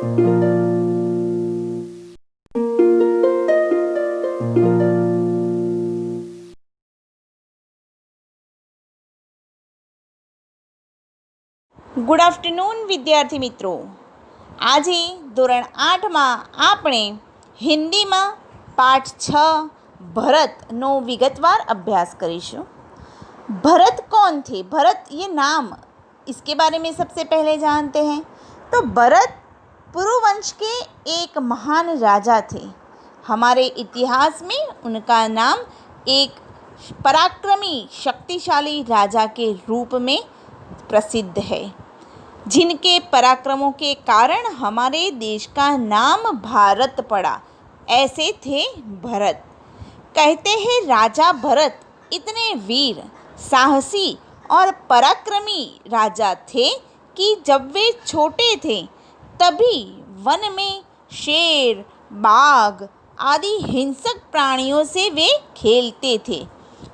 Good afternoon વિદ્યાર્થી મિત્રો, આજે ધોરણ 8માં આપણે હિન્દીમાં પાઠ 6 भरतનો विगतवार अभ्यास करीशु। भरत कौन थे? भरत ये नाम, इसके बारे में सबसे पहले जानते हैं। तो भरत पुरुवंश के एक महान राजा थे। हमारे इतिहास में उनका नाम एक पराक्रमी शक्तिशाली राजा के रूप में प्रसिद्ध है, जिनके पराक्रमों के कारण हमारे देश का नाम भारत पड़ा। ऐसे थे भरत। कहते हैं राजा भरत इतने वीर, साहसी और पराक्रमी राजा थे कि जब वे छोटे थे तभी वन में शेर, बाघ आदि हिंसक प्राणियों से वे खेलते थे।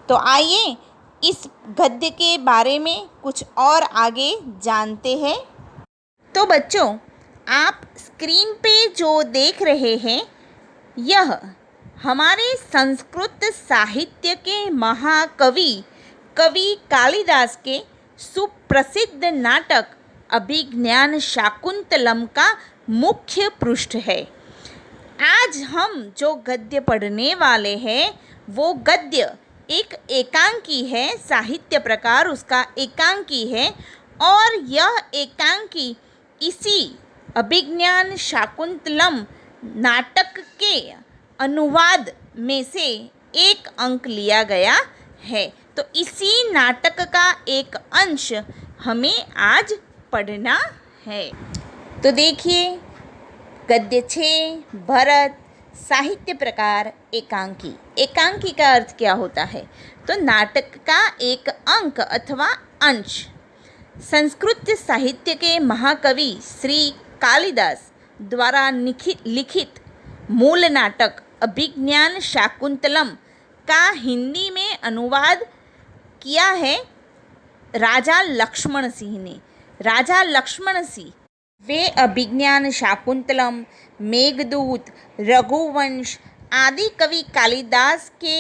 तो आइए इस गद्य के बारे में कुछ और आगे जानते हैं। तो बच्चों, आप स्क्रीन पे जो देख रहे हैं यह हमारे संस्कृत साहित्य के महाकवि कवि कालिदास के सुप्रसिद्ध नाटक अभिज्ञान शाकुंतलम का मुख्य पृष्ठ है। आज हम जो गद्य पढ़ने वाले हैं वो गद्य एक एकांकी है, साहित्य प्रकार उसका एकांकी है, और यह एकांकी इसी अभिज्ञान शाकुंतलम नाटक के अनुवाद में से एक अंक लिया गया है। तो इसी नाटक का एक अंश हमें आज पढ़ना है। तो देखिए, गद्य 6 भरत साहित्य प्रकार एकांकी। एकांकी का अर्थ क्या होता है? तो नाटक का एक अंक अथवा अंश। संस्कृत साहित्य के महाकवि श्री कालिदास द्वारा लिखित मूल नाटक अभिज्ञान शाकुंतलम का हिंदी में अनुवाद किया है राजा लक्ष्मण सिंह ने। राजा लक्ष्मण सिंह वे अभिज्ञान शाकुंतलम, मेघदूत, रघुवंश आदि कवि कालिदास के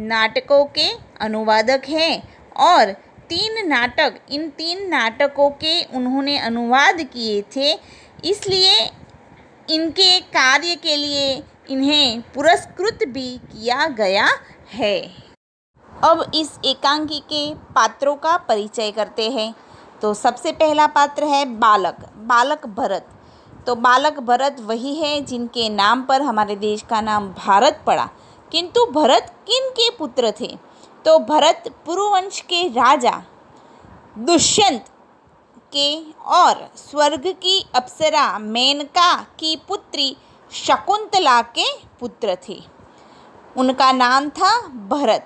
नाटकों के अनुवादक हैं, और इन 3 नाटकों के उन्होंने अनुवाद किए थे। इसलिए इनके कार्य के लिए इन्हें पुरस्कृत भी किया गया है। अब इस एकांकी के पात्रों का परिचय करते हैं। तो सबसे पहला पात्र है बालक भरत। तो बालक भरत वही है जिनके नाम पर हमारे देश का नाम भारत पड़ा। किंतु भरत किन के पुत्र थे? तो भरत पुरुवंश के राजा दुष्यंत के और स्वर्ग की अप्सरा मेनका की पुत्री शकुंतला के पुत्र थे। उनका नाम था भरत।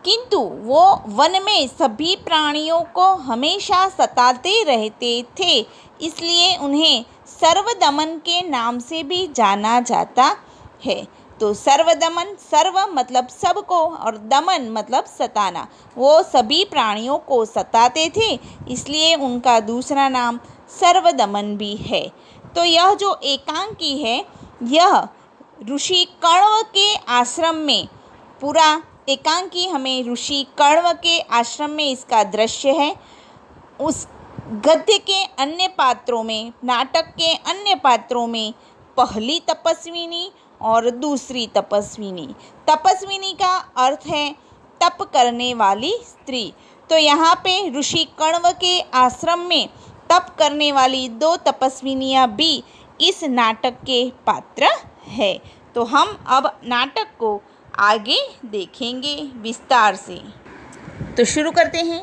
किंतु वो वन में सभी प्राणियों को हमेशा सताते रहते थे, इसलिए उन्हें सर्वदमन के नाम से भी जाना जाता है। तो सर्वदमन, सर्व मतलब सबको और दमन मतलब सताना। वो सभी प्राणियों को सताते थे, इसलिए उनका दूसरा नाम सर्वदमन भी है। तो यह जो एकांकी है यह ऋषि कण्व के आश्रम में, पूरा एकांकी हमें ऋषि कण्व के आश्रम में इसका दृश्य है। उस गद्य के अन्य पात्रों में, नाटक के अन्य पात्रों में पहली तपस्विनी और दूसरी तपस्विनी। तपस्विनी का अर्थ है तप करने वाली स्त्री। तो यहाँ पे ऋषि कण्व के आश्रम में तप करने वाली 2 तपस्विनियाँ भी इस नाटक के पात्र है। तो हम अब नाटक को आगे देखेंगे विस्तार से। तो शुरू करते हैं।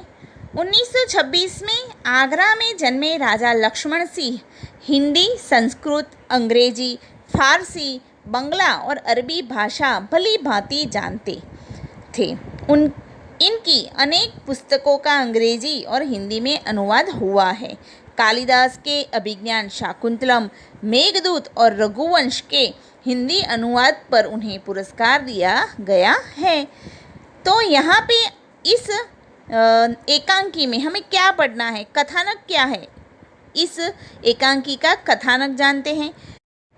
1926 में आगरा में जन्मे राजा लक्ष्मण सिंह हिंदी, संस्कृत, अंग्रेजी, फारसी, बंगला और अरबी भाषा भली भांति जानते थे। इनकी अनेक पुस्तकों का अंग्रेजी और हिंदी में अनुवाद हुआ है। कालिदास के अभिज्ञान शाकुंतलम, मेघदूत और रघुवंश के हिंदी अनुवाद पर उन्हें पुरस्कार दिया गया है। तो यहाँ पे इस एकांकी में हमें क्या पढ़ना है? कथानक क्या है? इस एकांकी का कथानक जानते हैं।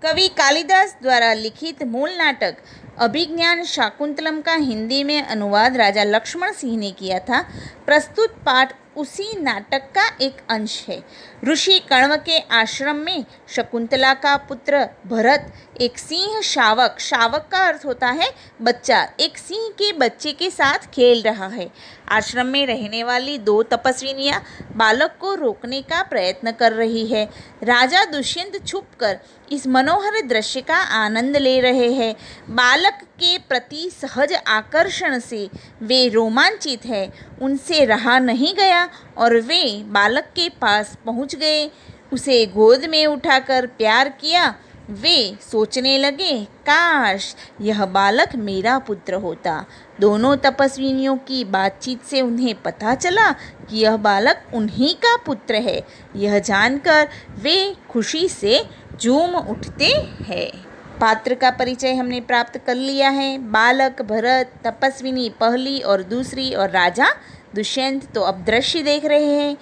कवि कालिदास द्वारा लिखित मूल नाटक अभिज्ञान शाकुंतलम का हिंदी में अनुवाद राजा लक्ष्मण सिंह ने किया था। प्रस्तुत पाठ उसी नाटक का एक अंश है। ऋषि कण्व के आश्रम में शकुंतला का पुत्र भरत एक सिंह शावक, शावक का अर्थ होता है बच्चा, एक सिंह के बच्चे के साथ खेल रहा है। आश्रम में रहने वाली 2 तपस्विनियां बालक को रोकने का प्रयत्न कर रही है। राजा दुष्यंत छुपकर इस मनोहर दृश्य का आनंद ले रहे हैं। बालक के प्रति सहज आकर्षण से वे रोमांचित हैं। उनसे रहा नहीं गया और वे बालक के पास पहुंच गए, उसे गोद में उठाकर प्यार किया। वे सोचने लगे, काश यह बालक मेरा पुत्र होता। दोनों तपस्विनियों की बातचीत से उन्हें पता चला कि यह बालक उन्हीं का पुत्र है। यह जानकर वे खुशी से झूम उठते हैं। पात्र का परिचय हमने प्राप्त कर लिया है। बालक भरत, तपस्विनी पहली और दूसरी, और राजा दुष्यंत। तो अब दृश्य देख रहे हैं।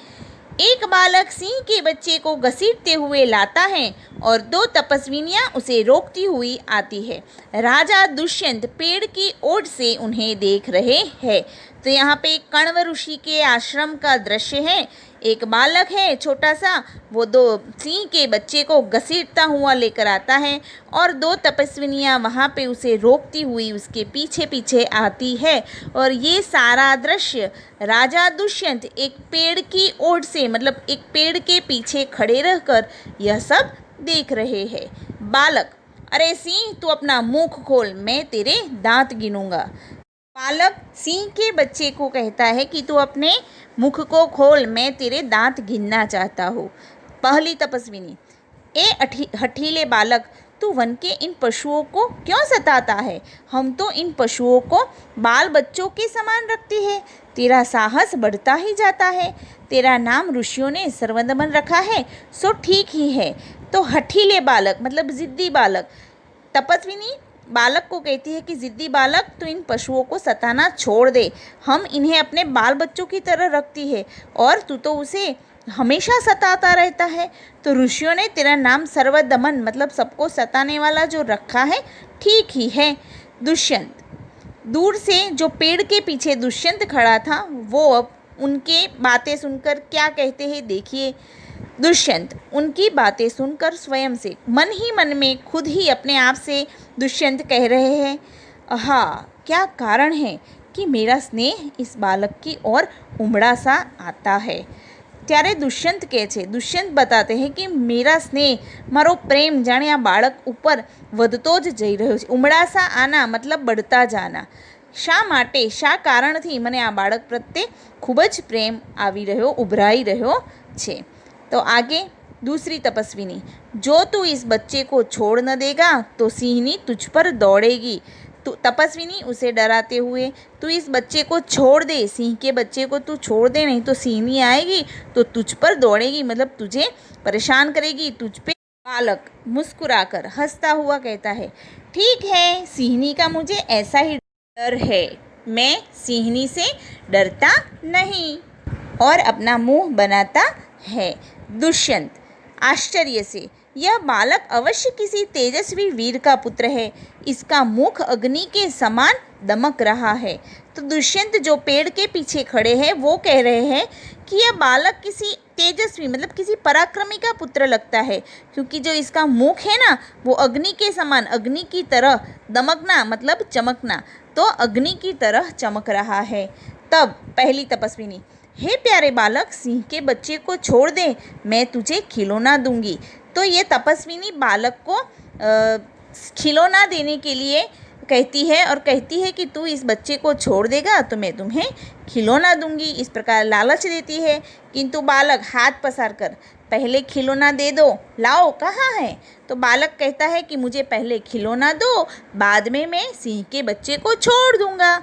एक बालक सिंह के बच्चे को घसीटते हुए लाता है और 2 तपस्विनियां उसे रोकती हुई आती है। राजा दुष्यंत पेड़ की ओट से उन्हें देख रहे हैं। तो यहाँ पे कण्व ऋषि के आश्रम का दृश्य है। एक बालक है छोटा सा, वो 2 सिंह के बच्चे को घसीटता हुआ लेकर आता है और 2 तपस्विनियां वहाँ पे उसे रोकती हुई उसके पीछे पीछे आती है। और ये सारा दृश्य राजा दुष्यंत एक पेड़ की ओट से, मतलब एक पेड़ के पीछे खड़े रहकर यह सब देख रहे हैं। बालक, अरे सिंह तू अपना मुख खोल, मैं तेरे दांत गिनूंगा। बालक सिंह के बच्चे को कहता है कि तू अपने मुख को खोल, मैं तेरे दांत गिनना चाहता हूँ। पहली तपस्विनी, हठीले बालक, तू वन के इन पशुओं को क्यों सताता है? हम तो इन पशुओं को बाल बच्चों के समान रखते हैं। तेरा साहस बढ़ता ही जाता है। तेरा नाम ऋषियों ने सर्वदमन रखा है, सो ठीक ही है। तो हठीले बालक मतलब जिद्दी बालक। तपस्विनी बालक को कहती है कि जिद्दी बालक, तू इन पशुओं को सताना छोड़ दे। हम इन्हें अपने बाल बच्चों की तरह रखती है और तू तो उसे हमेशा सताता रहता है। तो ऋषियों ने तेरा नाम सर्वदमन मतलब सबको सताने वाला जो रखा है, ठीक ही है। दुष्यंत, दूर से जो पेड़ के पीछे दुष्यंत खड़ा था वो अब उनके बातें सुनकर क्या कहते हैं देखिए। दुष्यंत उनकी बातें सुनकर स्वयं से मन ही मन में खुद ही अपने आप से दुष्यंत कह रहे हैं, हाँ क्या कारण है कि मेरा स्नेह इस बालक की ओर उमड़ा सा आता है। ત્યારે દુષ્યંત કહે છે, દુષ્યંત બતાતે હે કે મેરા સ્નેહ, મારો પ્રેમ જાણે આ બાળક ઉપર વધતો જ જઈ રહ્યો છે। ઉમળાસા આના મતલબ બઢતા જાના। શા માટે, શા કારણથી મને આ બાળક પ્રત્યે ખૂબ જ પ્રેમ આવી રહ્યો, ઉભરાઈ રહ્યો છે। તો આગે दूसरी तपस्विनी, जो तू इस बच्चे को छोड़ न देगा तो सिंहनी तुझ पर दौड़ेगी। तो तपस्विनी उसे डराते हुए, तू इस बच्चे को छोड़ दे, सिंह के बच्चे को तू छोड़ दे, नहीं तो सिंहनी आएगी तो तुझ पर दौड़ेगी, मतलब तुझे परेशान करेगी, तुझ पे। बालक मुस्कुराकर हंसता हुआ कहता है, ठीक है, सिंहनी का मुझे ऐसा ही डर है, मैं सिंहनी से डरता नहीं, और अपना मुंह बनाता है। दुष्यंत आश्चर्य से, यह बालक अवश्य किसी तेजस्वी वीर का पुत्र है, इसका मुख अग्नि के समान दमक रहा है। तो दुष्यंत जो पेड़ के पीछे खड़े हैं वो कह रहे हैं कि यह बालक किसी तेजस्वी मतलब किसी पराक्रमी का पुत्र लगता है, क्योंकि जो इसका मुख है ना वो अग्नि के समान, अग्नि की तरह, दमकना मतलब चमकना, तो अग्नि की तरह चमक रहा है। तब पहली तपस्विनी, हे प्यारे बालक, सिंह के बच्चे को छोड़ दे, मैं तुझे खिलौना दूंगी। तो ये तपस्विनी बालक को खिलौना देने के लिए कहती है और कहती है कि तू इस बच्चे को छोड़ देगा तो मैं तुम्हें खिलौना दूंगी, इस प्रकार लालच देती है। किंतु बालक हाथ पसार कर, पहले खिलौना दे दो, लाओ कहाँ है? तो बालक कहता है कि मुझे पहले खिलौना दो, बाद में मैं सिंह के बच्चे को छोड़ दूंगा।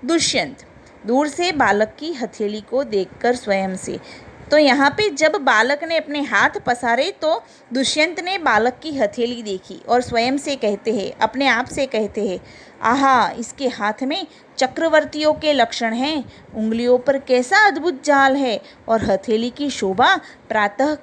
दुष्यंत दूर से बालक की हथेली को देखकर स्वयं से, तो यहाँ पे जब बालक ने अपने हाथ पसारे तो दुष्यंत ने बालक की हथेली देखी और स्वयं से कहते हैं, अपने आप से कहते हैं, आहा, इसके हाथ में चक्रवर्तियों के लक्षण हैं, उंगलियों पर कैसा अद्भुत जाल है और हथेली की शोभा प्रातः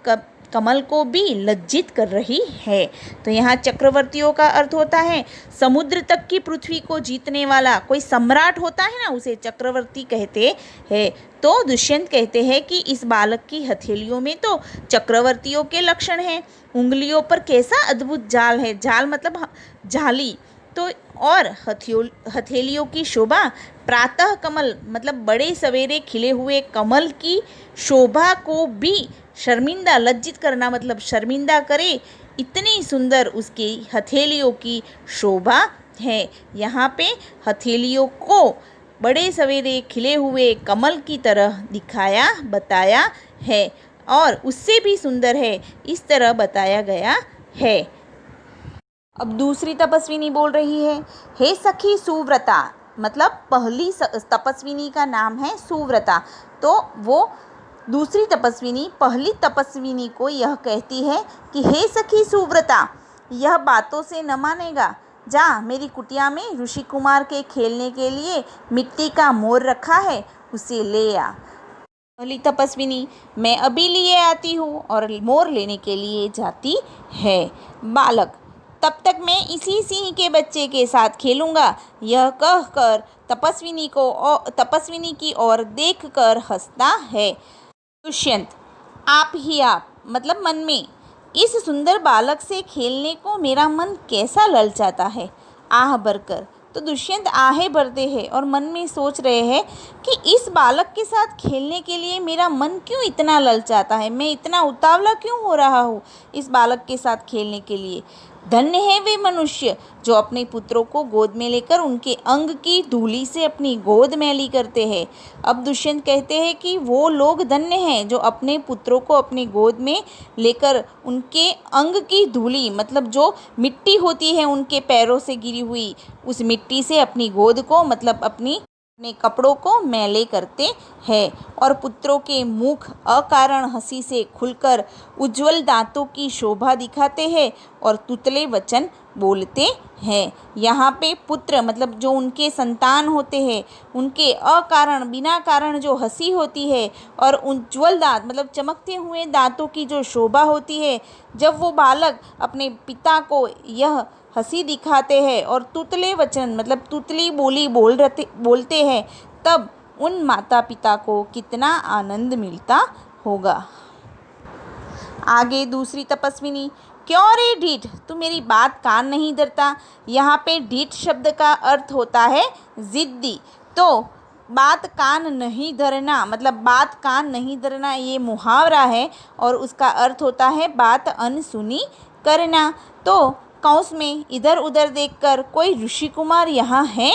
कमल को भी लज्जित कर रही है। तो यहाँ चक्रवर्तियों का अर्थ होता है समुद्र तक की पृथ्वी को जीतने वाला कोई सम्राट होता है ना, उसे चक्रवर्ती कहते हैं। तो दुष्यंत कहते हैं कि इस बालक की हथेलियों में तो चक्रवर्तियों के लक्षण हैं, उंगलियों पर कैसा अद्भुत जाल है, जाल मतलब जाली, तो और हथेलियों की शोभा प्रातः कमल मतलब बड़े सवेरे खिले हुए कमल की शोभा को भी शर्मिंदा, लज्जित करना मतलब शर्मिंदा करे, इतनी सुंदर उसकी हथेलियों की शोभा है। यहाँ पे हथेलियों को बड़े सवेरे खिले हुए कमल की तरह दिखाया बताया है और उससे भी सुंदर है, इस तरह बताया गया है। अब दूसरी तपस्विनी बोल रही है, हे सखी सुव्रता, मतलब पहली तपस्विनी का नाम है सुव्रता। तो वो दूसरी तपस्विनी पहली तपस्विनी को यह कहती है कि हे सखी सुव्रता, यह बातों से न मानेगा, जा मेरी कुटिया में ऋषि कुमार के खेलने के लिए मिट्टी का मोर रखा है, उसे ले आ। पहली तपस्विनी, मैं अभी लिए आती हूँ, और मोर लेने के लिए जाती है। बालक, तब तक मैं इसी सिंह के बच्चे के साथ खेलूँगा, यह कहकर तपस्विनी की ओर देखकर हंसता है। दुष्यंत, आप ही आप, मतलब मन में, इस सुंदर बालक से खेलने को मेरा मन कैसा ललचाता है, आह भरकर। तो दुष्यंत आहें भरते हैं और मन में सोच रहे हैं कि इस बालक के साथ खेलने के लिए मेरा मन क्यों इतना ललचाता है, मैं इतना उतावला क्यों हो रहा हूँ इस बालक के साथ खेलने के लिए। धन्य है वे मनुष्य जो अपने पुत्रों को गोद में लेकर उनके अंग की धूलि से अपनी गोद मैली करते हैं। अब दुष्यंत कहते हैं कि वो लोग धन्य हैं जो अपने पुत्रों को अपनी गोद में लेकर उनके अंग की धूलि मतलब जो मिट्टी होती है उनके पैरों से गिरी हुई, उस मिट्टी से अपनी गोद को मतलब अपने कपड़ों को मैले करते हैं और पुत्रों के मुख अकारण हंसी से खुलकर उज्ज्वल दांतों की शोभा दिखाते हैं और तुतले वचन बोलते हैं। यहाँ पे पुत्र मतलब जो उनके संतान होते हैं, उनके अकारण बिना कारण जो हंसी होती है और उज्ज्वल दांत मतलब चमकते हुए दांतों की जो शोभा होती है, जब वो बालक अपने पिता को यह हंसी दिखाते हैं और तुतले वचन मतलब तुतली बोली बोलते हैं, तब उन माता पिता को कितना आनंद मिलता होगा। आगे दूसरी तपस्विनी, क्यों रे ढीठ, तू मेरी बात कान नहीं धरता। यहाँ पे ढीठ शब्द का अर्थ होता है जिद्दी। तो बात कान नहीं धरना मतलब बात कान नहीं धरना ये मुहावरा है और उसका अर्थ होता है बात अनसुनी करना। तो कौंस में इधर उधर देखकर कोई ऋषि कुमार यहाँ है।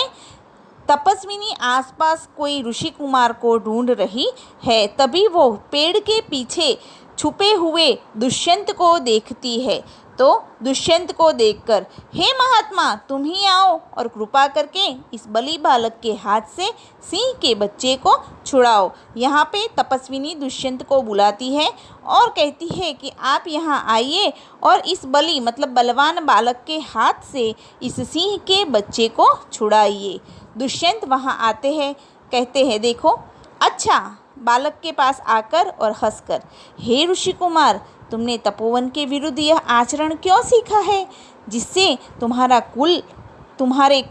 तपस्विनी आसपास कोई ऋषि कुमार को ढूंढ रही है, तभी वो पेड़ के पीछे छुपे हुए दुष्यंत को देखती है। तो दुष्यंत को देखकर, हे महात्मा, तुम ही आओ और कृपा करके इस बलि बालक के हाथ से सिंह के बच्चे को छुड़ाओ। यहाँ पे तपस्विनी दुष्यंत को बुलाती है और कहती है कि आप यहाँ आइए और इस बलि मतलब बलवान बालक के हाथ से इस सिंह के बच्चे को छुड़ाइए। दुष्यंत वहाँ आते हैं, कहते हैं देखो, अच्छा, बालक के पास आकर और हंसकर, हे ऋषि कुमार, तुमने तपोवन के विरुद्ध यह आचरण क्यों सीखा है जिससे तुम्हारे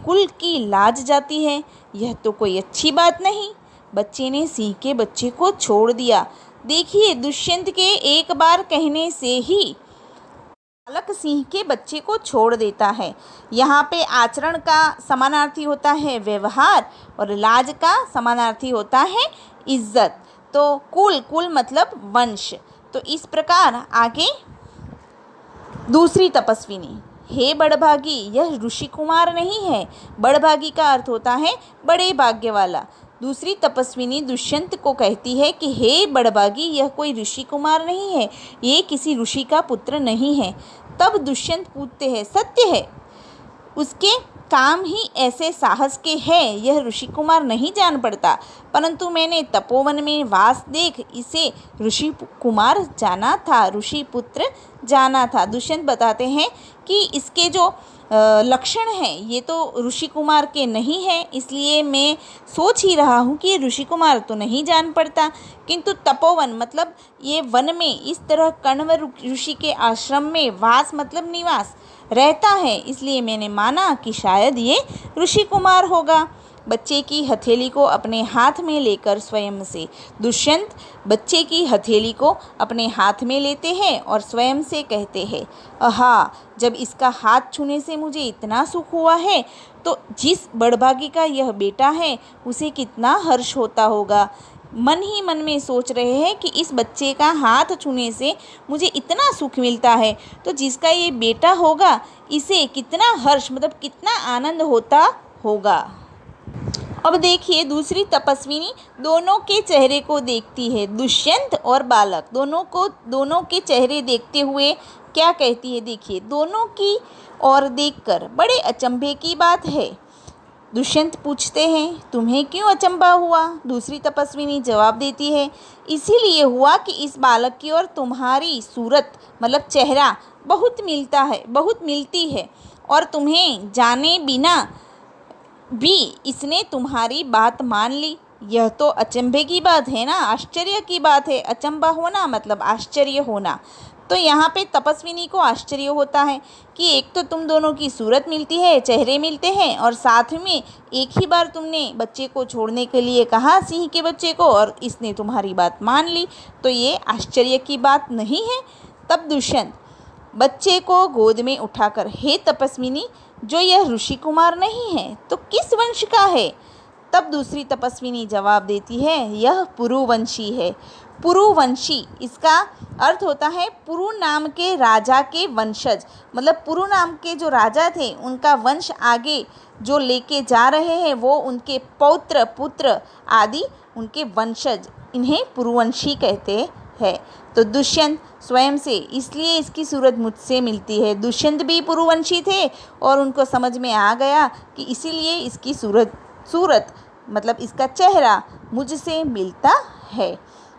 कुल की लाज जाती है? यह तो कोई अच्छी बात नहीं। बच्चे ने सिंह के बच्चे को छोड़ दिया। देखिए, दुष्यंत के एक बार कहने से ही बालक सिंह के बच्चे को छोड़ देता है। यहाँ पे आचरण का समानार्थी होता है व्यवहार और लाज का समानार्थी होता है इज्जत। तो कुल मतलब वंश। तो इस प्रकार आगे दूसरी तपस्विनी, हे बड़भागी, यह ऋषि कुमार नहीं है। बड़भागी का अर्थ होता है बड़े भाग्य वाला। दूसरी तपस्विनी दुष्यंत को कहती है कि हे बड़भागी, यह कोई ऋषि कुमार नहीं है, ये किसी ऋषि का पुत्र नहीं है। तब दुष्यंत पूछते हैं, सत्य है, उसके काम ही ऐसे साहस के हैं, यह ऋषि कुमार नहीं जान पड़ता, परंतु मैंने तपोवन में वास देख इसे ऋषि कुमार जाना था, ऋषि पुत्र जाना था। दुष्यंत बताते हैं कि इसके जो लक्षण हैं ये तो ऋषि कुमार के नहीं हैं, इसलिए मैं सोच ही रहा हूँ कि ये ऋषि कुमार तो नहीं जान पड़ता, किंतु तपोवन मतलब ये वन में इस तरह कण्व ऋषि के आश्रम में वास मतलब निवास रहता है, इसलिए मैंने माना कि शायद ये ऋषि कुमार होगा। बच्चे की हथेली को अपने हाथ में लेकर स्वयं से दुष्यंत बच्चे की हथेली को अपने हाथ में लेते हैं और स्वयं से कहते हैं, आहा, जब इसका हाथ छूने से मुझे इतना सुख हुआ है तो जिस बड़भागी का यह बेटा है उसे कितना हर्ष होता होगा। मन ही मन में सोच रहे हैं कि इस बच्चे का हाथ छूने से मुझे इतना सुख मिलता है तो जिसका ये बेटा होगा इसे कितना हर्ष मतलब कितना आनंद होता होगा। अब देखिए दूसरी तपस्विनी दोनों के चेहरे को देखती है, दुष्यंत और बालक दोनों के चेहरे देखते हुए क्या कहती है, देखिए दोनों की ओर देखकर बड़े अचंभे की बात है। दुष्यंत पूछते हैं, तुम्हें क्यों अचंभा हुआ? दूसरी तपस्विनी जवाब देती है, इसीलिए हुआ कि इस बालक की ओर तुम्हारी सूरत मतलब चेहरा बहुत मिलती है और तुम्हें जाने बिना भी इसने तुम्हारी बात मान ली। यह तो अचंभे की बात है ना, आश्चर्य की बात है। अचंभा होना मतलब आश्चर्य होना। तो यहाँ पे तपस्विनी को आश्चर्य होता है कि एक तो तुम दोनों की सूरत मिलती है, चेहरे मिलते हैं और साथ में एक ही बार तुमने बच्चे को छोड़ने के लिए कहा, सिंह के बच्चे को, और इसने तुम्हारी बात मान ली, तो ये आश्चर्य की बात नहीं है। तब दुष्यंत बच्चे को गोद में उठाकर, हे तपस्विनी, जो यह ऋषि कुमार नहीं है तो किस वंश का है? तब दूसरी तपस्विनी जवाब देती है, यह पुरुवंशी है। पुरुवंशी इसका अर्थ होता है पुरु नाम के राजा के वंशज, मतलब पुरु नाम के जो राजा थे उनका वंश आगे जो लेके जा रहे हैं वो उनके पौत्र पुत्र आदि उनके वंशज, इन्हें पुरुवंशी कहते हैं। तो दुष्यंत स्वयं से, इसलिए इसकी सूरत मुझसे मिलती है। दुष्यंत भी पुरुवंशी थे और उनको समझ में आ गया कि इसीलिए इसकी सूरत मतलब इसका चेहरा मुझसे मिलता है।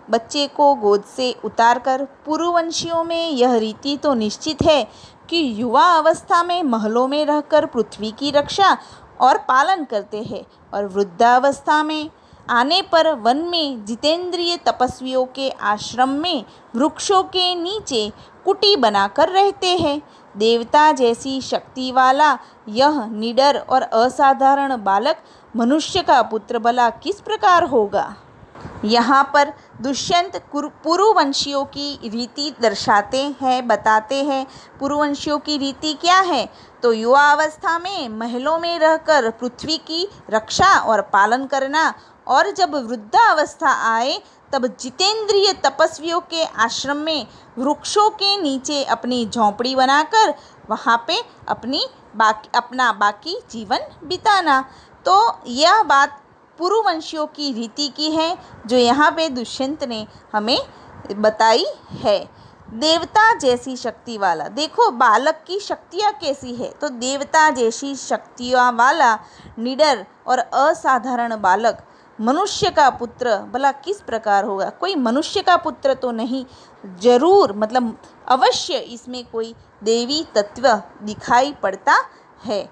बच्चे को गोद से उतारकर, पुरुवंशियों में यह रीति तो निश्चित है कि युवा अवस्था में महलों में रहकर पृथ्वी की रक्षा और पालन करते हैं और वृद्धावस्था में आने पर वन में जितेंद्रिय तपस्वियों के आश्रम में वृक्षों के नीचे कुटी बनाकर रहते हैं। देवता जैसी शक्ति वाला यह निडर और असाधारण बालक मनुष्य का पुत्र भला किस प्रकार होगा? यहाँ पर दुष्यंत पुरुवंशियों की रीति दर्शाते हैं, बताते हैं। पुरुवंशियों की रीति क्या है? तो युवा अवस्था में महलों में रहकर पृथ्वी की रक्षा और पालन करना, और जब वृद्धावस्था आए तब जितेंद्रिय तपस्वियों के आश्रम में वृक्षों के नीचे अपनी झोंपड़ी बनाकर वहाँ पे अपना बाकी जीवन बिताना। तो यह बात पुरुवंशियों की रीति की है जो यहाँ पे दुष्यंत ने हमें बताई है। देवता जैसी शक्ति वाला, देखो बालक की शक्तियाँ कैसी है, तो देवता जैसी शक्तियाँ वाला निडर और असाधारण बालक मनुष्य का पुत्र भला किस प्रकार होगा? कोई मनुष्य का पुत्र तो नहीं, जरूर मतलब अवश्य इसमें कोई देवी तत्व दिखाई पड़ता है।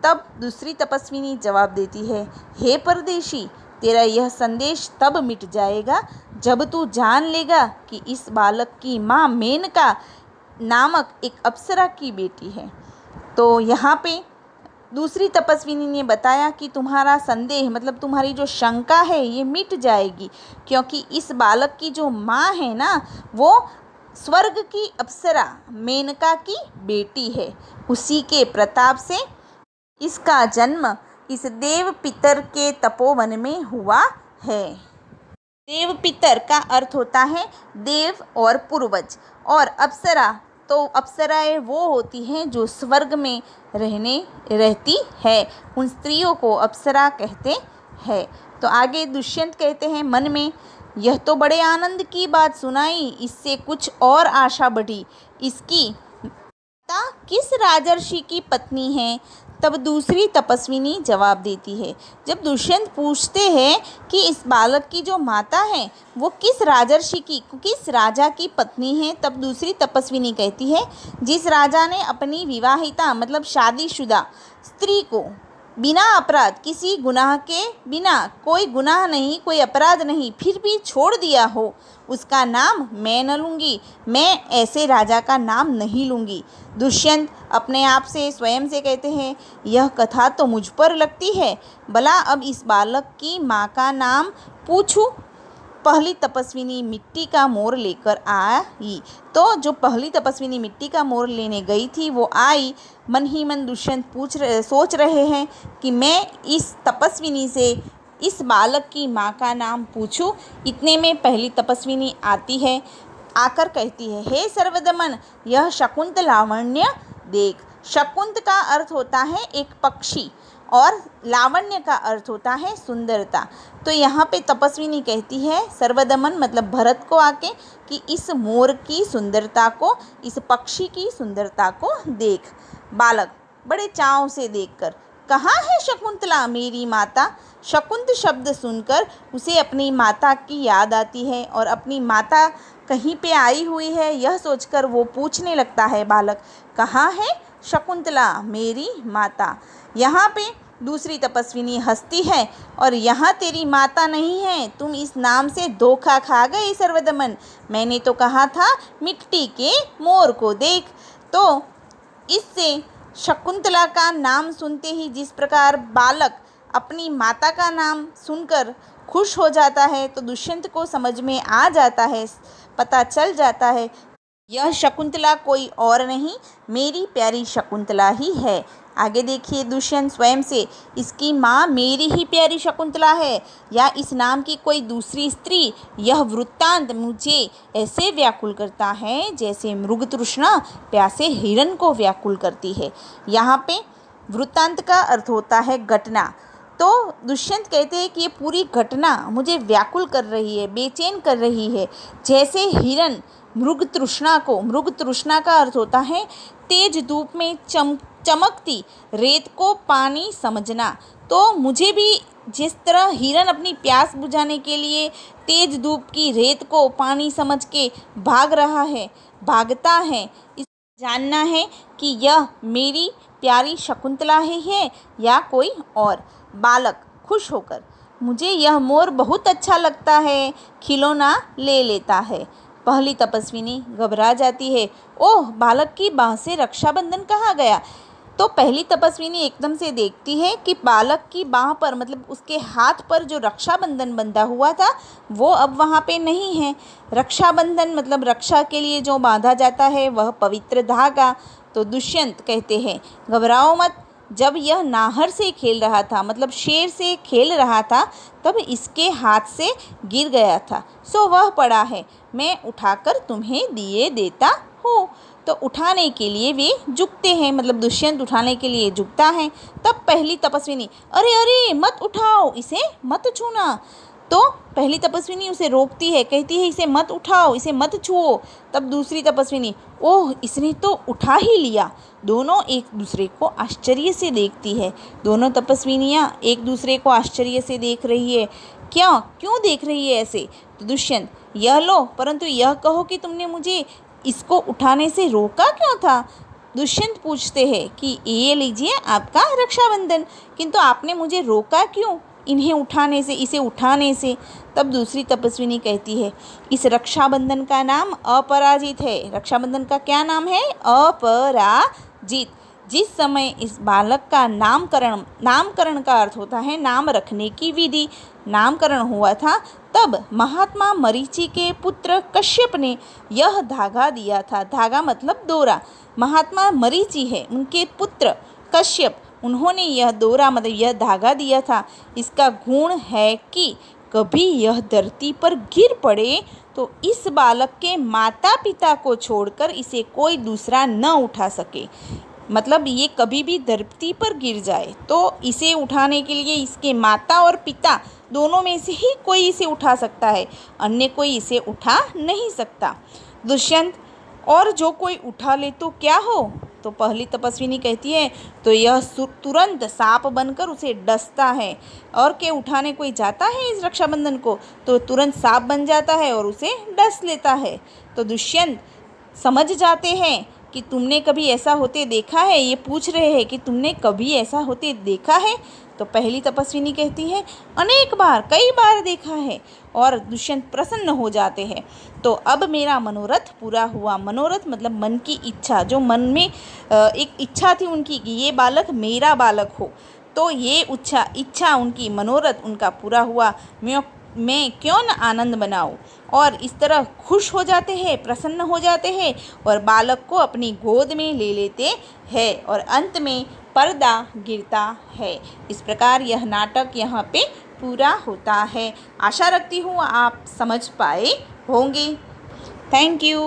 तब दूसरी तपस्विनी जवाब देती है, हे परदेशी, तेरा यह संदेश तब मिट जाएगा जब तू जान लेगा कि इस बालक की माँ मेनका नामक एक अप्सरा की बेटी है। तो यहाँ पे दूसरी तपस्विनी ने बताया कि तुम्हारा संदेह मतलब तुम्हारी जो शंका है ये मिट जाएगी, क्योंकि इस बालक की जो माँ है ना वो स्वर्ग की अप्सरा मेनका की बेटी है। उसी के प्रताप से इसका जन्म इस देव पितर के तपोवन में हुआ है। देव पितर का अर्थ होता है देव और पूर्वज, और अप्सरा तो अप्सराएं वो होती हैं जो स्वर्ग में रहती है, उन स्त्रियों को अप्सरा कहते हैं। तो आगे दुष्यंत कहते हैं मन में, यह तो बड़े आनंद की बात सुनाई, इससे कुछ और आशा बढ़ी। इसकी किस राजर्षि की पत्नी है तब दूसरी तपस्विनी जवाब देती है। जब दुष्यंत पूछते हैं कि इस बालक की जो माता है वो किस राजा की पत्नी है, तब दूसरी तपस्विनी कहती है, जिस राजा ने अपनी विवाहिता मतलब शादीशुदा स्त्री को बिना अपराध, किसी गुनाह के बिना, कोई गुनाह नहीं, कोई अपराध नहीं, फिर भी छोड़ दिया हो, उसका नाम मैं न लूँगी, मैं ऐसे राजा का नाम नहीं लूँगी। दुष्यंत अपने आप से स्वयं से कहते हैं, यह कथा तो मुझ पर लगती है, भला अब इस बालक की माँ का नाम पूछूं। पहली तपस्विनी मिट्टी का मोर लेकर आई। तो जो पहली तपस्विनी मिट्टी का मोर लेने गई थी वो आई। मन ही मन दुष्यंत सोच रहे हैं कि मैं इस तपस्विनी से इस बालक की माँ का नाम पूछूं। इतने में पहली तपस्विनी आती है, आकर कहती है, हे सर्वदमन, यह शकुंत लावण्य देख। शकुंत का अर्थ होता है एक पक्षी और लावण्य का अर्थ होता है सुंदरता। तो यहाँ पे तपस्विनी कहती है सर्वदमन मतलब भरत को आके कि इस मोर की सुंदरता को, इस पक्षी की सुंदरता को देख। बालक बड़े चाव से देखकर, कहाँ है शकुंतला मेरी माता। शकुंत शब्द सुनकर उसे अपनी माता की याद आती है और अपनी माता कहीं पे आई हुई है यह सोचकर वो पूछने लगता है, बालक कहाँ है शकुंतला मेरी माता। यहाँ पे दूसरी तपस्विनी हंसती है और यहाँ तेरी माता नहीं है, तुम इस नाम से धोखा खा गए सर्वदमन। मैंने तो कहा था मिट्टी के मोर को देख। तो इससे शकुंतला का नाम सुनते ही जिस प्रकार बालक अपनी माता का नाम सुनकर खुश हो जाता है, तो दुष्यंत को समझ में आ जाता है, पता चल जाता है, यह शकुंतला कोई और नहीं, मेरी प्यारी शकुंतला ही है। आगे देखिए दुष्यंत स्वयं से, इसकी माँ मेरी ही प्यारी शकुंतला है या इस नाम की कोई दूसरी स्त्री, यह वृत्तांत मुझे ऐसे व्याकुल करता है जैसे मृग तृष्णा प्यासे हिरण को व्याकुल करती है। यहाँ पे वृत्तांत का अर्थ होता है घटना। तो दुष्यंत कहते हैं कि ये पूरी घटना मुझे व्याकुल कर रही है, बेचैन कर रही है, जैसे हिरण मृग तृष्णा का अर्थ होता है तेज धूप में चमकती रेत को पानी समझना। तो मुझे भी जिस तरह हिरण अपनी प्यास बुझाने के लिए तेज धूप की रेत को पानी समझ के भागता है, इस जानना है कि यह मेरी प्यारी शकुंतला ही है या कोई और। बालक खुश होकर, मुझे यह मोर बहुत अच्छा लगता है, खिलौना ले लेता है। पहली तपस्विनी घबरा जाती है, ओह बालक की बाह से रक्षाबंधन कहाँ गया। तो पहली तपस्विनी एकदम से देखती है कि बालक की बाह पर मतलब उसके हाथ पर जो रक्षाबंधन बंधा हुआ था वो अब वहाँ पे नहीं है। रक्षाबंधन मतलब रक्षा के लिए जो बांधा जाता है वह पवित्र धागा। तो दुष्यंत कहते हैं, घबराओ मत, जब यह नाहर से खेल रहा था मतलब शेर से खेल रहा था तब इसके हाथ से गिर गया था, सो वह पड़ा है, मैं उठाकर तुम्हें दिए देता हूँ। तो उठाने के लिए वे झुकते हैं, मतलब दुष्यंत उठाने के लिए झुकता है। तब पहली तपस्विनी, अरे अरे मत उठाओ, इसे मत छूना। तो पहली तपस्विनी उसे रोकती है, कहती है इसे मत उठाओ, इसे मत छुओ। तब दूसरी तपस्विनी, ओह इसने तो उठा ही लिया। दोनों एक दूसरे को आश्चर्य से देखती है। दोनों तपस्विनियाँ एक दूसरे को आश्चर्य से देख रही है। क्यों देख रही है ऐसे। तो दुष्यंत, यह लो, परंतु यह कहो कि तुमने मुझे इसको उठाने से रोका क्यों था। दुष्यंत पूछते हैं कि ये लीजिए आपका रक्षाबंधन, किंतु आपने मुझे रोका क्यों इन्हें उठाने से, इसे उठाने से। तब दूसरी तपस्विनी कहती है, इस रक्षाबंधन का नाम अपराजित है। रक्षाबंधन का क्या नाम है? अपराजित। जिस समय इस बालक का नामकरण का अर्थ होता है नाम रखने की विधि, नामकरण हुआ था, तब महात्मा मरीचि के पुत्र कश्यप ने यह धागा दिया था। धागा मतलब डोरा। महात्मा मरीचि है, उनके पुत्र कश्यप, उन्होंने यह डोरा मतलब यह धागा दिया था। इसका गुण है कि कभी यह धरती पर गिर पड़े तो इस बालक के माता पिता को छोड़कर इसे कोई दूसरा न उठा सके। मतलब ये कभी भी धरती पर गिर जाए तो इसे उठाने के लिए इसके माता और पिता दोनों में से ही कोई इसे उठा सकता है, अन्य कोई इसे उठा नहीं सकता। दुष्यंत, और जो कोई उठा ले तो क्या हो, तो पहली तपस्विनी कहती है तो यह तुरंत सांप बनकर उसे डसता है, और के उठाने कोई जाता है इस रक्षाबंधन को तो तुरंत सांप बन जाता है और उसे डस लेता है। तो दुष्यंत समझ जाते हैं कि तुमने कभी ऐसा होते देखा है, ये पूछ रहे हैं कि तुमने कभी ऐसा होते देखा है। तो पहली तपस्विनी कहती है अनेक बार, कई बार देखा है, और दुष्यंत प्रसन्न हो जाते हैं। तो अब मेरा मनोरथ पूरा हुआ। मनोरथ मतलब मन की इच्छा, जो मन में एक इच्छा थी उनकी कि ये बालक मेरा बालक हो, तो ये इच्छा उनकी, मनोरथ उनका पूरा हुआ। मैं क्यों न आनंद मनाऊं। और इस तरह खुश हो जाते हैं, प्रसन्न हो जाते हैं और बालक को अपनी गोद में ले लेते हैं, और अंत में पर्दा गिरता है। इस प्रकार यह नाटक यहाँ पे पूरा होता है। आशा रखती हूँ आप समझ पाए होंगे। Thank you.